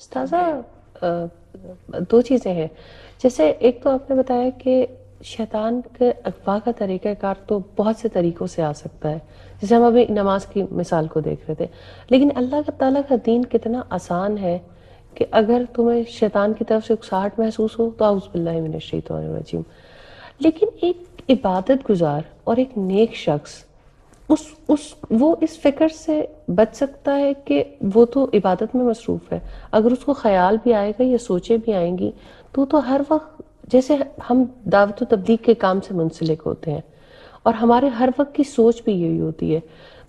استاذہ دو چیزیں ہیں. جیسے ایک تو آپ نے بتایا کہ شیطان کے اغوا کا طریقہ کار تو بہت سے طریقوں سے آ سکتا ہے، جیسے ہم ابھی نماز کی مثال کو دیکھ رہے تھے، لیکن اللہ تعالیٰ کا دین کتنا آسان ہے کہ اگر تمہیں شیطان کی طرف سے اکساہٹ محسوس ہو تو اعوذ باللہ من الشیطان الرجیم. لیکن ایک عبادت گزار اور ایک نیک شخص وہ اس فکر سے بچ سکتا ہے کہ وہ تو عبادت میں مصروف ہے. اگر اس کو خیال بھی آئے گا یا سوچیں بھی آئیں گی تو ہر وقت، جیسے ہم دعوت و تبلیغ کے کام سے منسلک ہوتے ہیں اور ہمارے ہر وقت کی سوچ بھی یہی ہوتی ہے،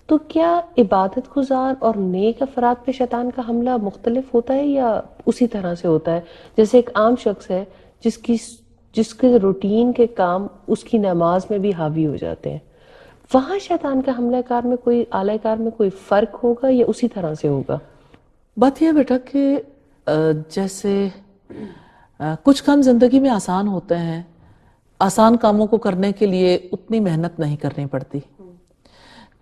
تو کیا عبادت گزار اور نیک افراد پہ شیطان کا حملہ مختلف ہوتا ہے یا اسی طرح سے ہوتا ہے؟ جیسے ایک عام شخص ہے جس کے روٹین کے کام اس کی نماز میں بھی حاوی ہو جاتے ہیں، وہاں شیطان کا حملہ کار میں کوئی فرق ہوگا یا اسی طرح سے ہوگا؟ بات یہ ہے بیٹا کہ جیسے کچھ کام زندگی میں آسان ہوتے ہیں، آسان کاموں کو کرنے کے لیے اتنی محنت نہیں کرنی پڑتی.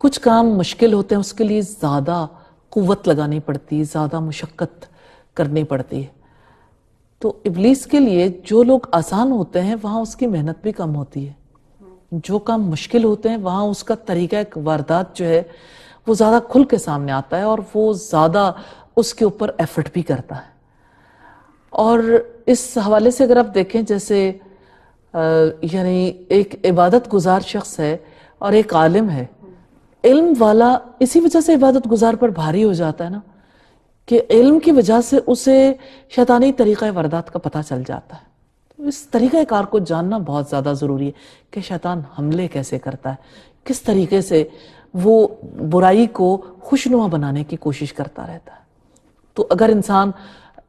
کچھ کام مشکل ہوتے ہیں، اس کے لیے زیادہ قوت لگانی پڑتی، زیادہ مشقت کرنی پڑتی ہے. تو ابلیس کے لیے جو لوگ آسان ہوتے ہیں وہاں اس کی محنت بھی کم ہوتی ہے. جو کام مشکل ہوتے ہیں وہاں اس کا طریقہ واردات جو ہے وہ زیادہ کھل کے سامنے آتا ہے اور وہ زیادہ اس کے اوپر ایفرٹ بھی کرتا ہے. اور اس حوالے سے اگر آپ دیکھیں، جیسے یعنی ایک عبادت گزار شخص ہے اور ایک عالم ہے، علم والا اسی وجہ سے عبادت گزار پر بھاری ہو جاتا ہے نا کہ علم کی وجہ سے اسے شیطانی طریقہ واردات کا پتہ چل جاتا ہے. تو اس طریقہ کار کو جاننا بہت زیادہ ضروری ہے کہ شیطان حملے کیسے کرتا ہے، کس طریقے سے وہ برائی کو خوشنما بنانے کی کوشش کرتا رہتا ہے. تو اگر انسان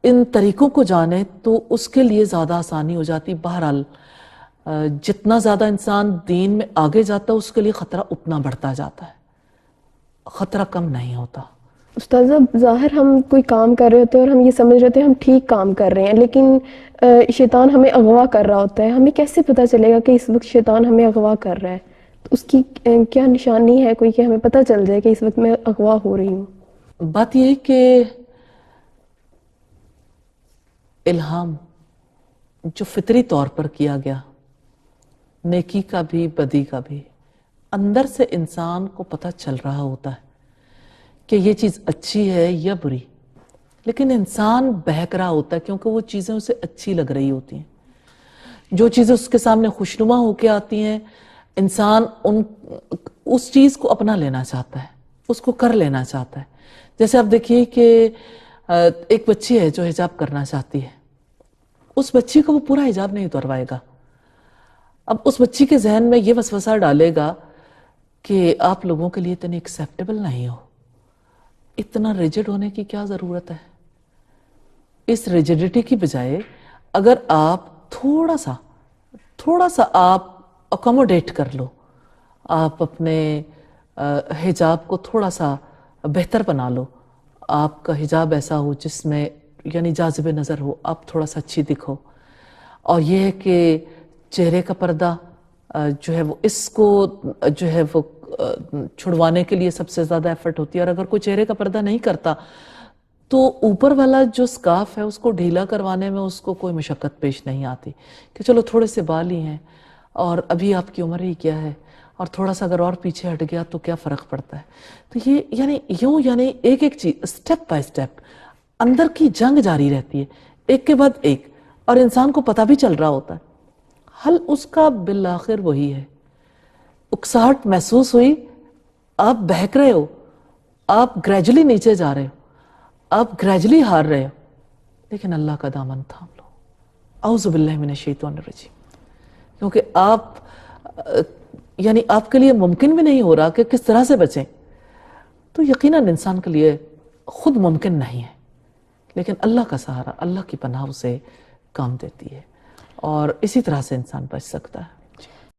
ان طریقوں کو جانے تو اس کے لیے زیادہ آسانی ہو جاتی. بہرحال جتنا زیادہ انسان دین میں آگے جاتا ہے اس کے لیے خطرہ اتنا بڑھتا جاتا ہے، خطرہ کم نہیں ہوتا. استاذہ، ظاہر ہم کوئی کام کر رہے ہوتے ہیں اور ہم یہ سمجھ رہے ہوتے ہیں ہم ٹھیک کام کر رہے ہیں، لیکن شیطان ہمیں اغوا کر رہا ہوتا ہے. ہمیں کیسے پتہ چلے گا کہ اس وقت شیطان ہمیں اغوا کر رہا ہے؟ تو اس کی کیا نشانی ہے کوئی کہ ہمیں پتہ چل جائے کہ اس وقت میں اغوا ہو رہی ہوں؟ بات یہ ہے کہ الہام جو فطری طور پر کیا گیا، نیکی کا بھی بدی کا بھی، اندر سے انسان کو پتہ چل رہا ہوتا ہے کہ یہ چیز اچھی ہے یا بری، لیکن انسان بہک رہا ہوتا ہے کیونکہ وہ چیزیں اسے اچھی لگ رہی ہوتی ہیں. جو چیزیں اس کے سامنے خوشنما ہو کے آتی ہیں، انسان اس چیز کو اپنا لینا چاہتا ہے، اس کو کر لینا چاہتا ہے. جیسے آپ دیکھیے کہ ایک بچی ہے جو حجاب کرنا چاہتی ہے، اس بچی کو وہ پورا حجاب نہیں اتروائے گا. اب اس بچی کے ذہن میں یہ وسوسہ ڈالے گا کہ آپ لوگوں کے لیے اتنی ایکسیپٹیبل نہیں ہو، اتنا ریجڈ ہونے کی کیا ضرورت ہے. اس ریجڈیٹی کی بجائے اگر آپ تھوڑا سا آپ اکوموڈیٹ کر لو، آپ اپنے حجاب کو تھوڑا سا بہتر بنا لو، آپ کا حجاب ایسا ہو جس میں یعنی جاذب نظر ہو، آپ تھوڑا سا اچھی دکھو. اور یہ ہے کہ چہرے کا پردہ جو ہے وہ اس کو جو ہے وہ چھڑوانے کے لیے سب سے زیادہ ایفرٹ ہوتی ہے. اور اگر کوئی چہرے کا پردہ نہیں کرتا تو اوپر والا جو سکارف ہے اس کو ڈھیلا کروانے میں اس کو کوئی مشقت پیش نہیں آتی کہ چلو تھوڑے سے بال ہی ہیں اور ابھی آپ کی عمر ہی کیا ہے اور تھوڑا سا اگر اور پیچھے ہٹ گیا تو کیا فرق پڑتا ہے. تو یہ یعنی ایک چیز سٹیپ بائی سٹیپ اندر کی جنگ جاری رہتی ہے، ایک کے بعد ایک، اور انسان کو پتہ بھی چل رہا ہوتا ہے. حل اس کا بالآخر وہی ہے. اکساہٹ محسوس ہوئی، آپ بہک رہے ہو، آپ گریجولی نیچے جا رہے ہو، آپ گریجولی ہار رہے ہو، لیکن اللہ کا دامن تھام لو. اعوذ باللہ من الشیطان الرجیم. کیونکہ آپ کے لیے ممکن بھی نہیں ہو رہا کہ کس طرح سے بچیں، تو یقیناً انسان کے لیے خود ممکن نہیں ہے، لیکن اللہ کا سہارا، اللہ کی پناہ اسے کام دیتی ہے اور اسی طرح سے انسان بچ سکتا ہے.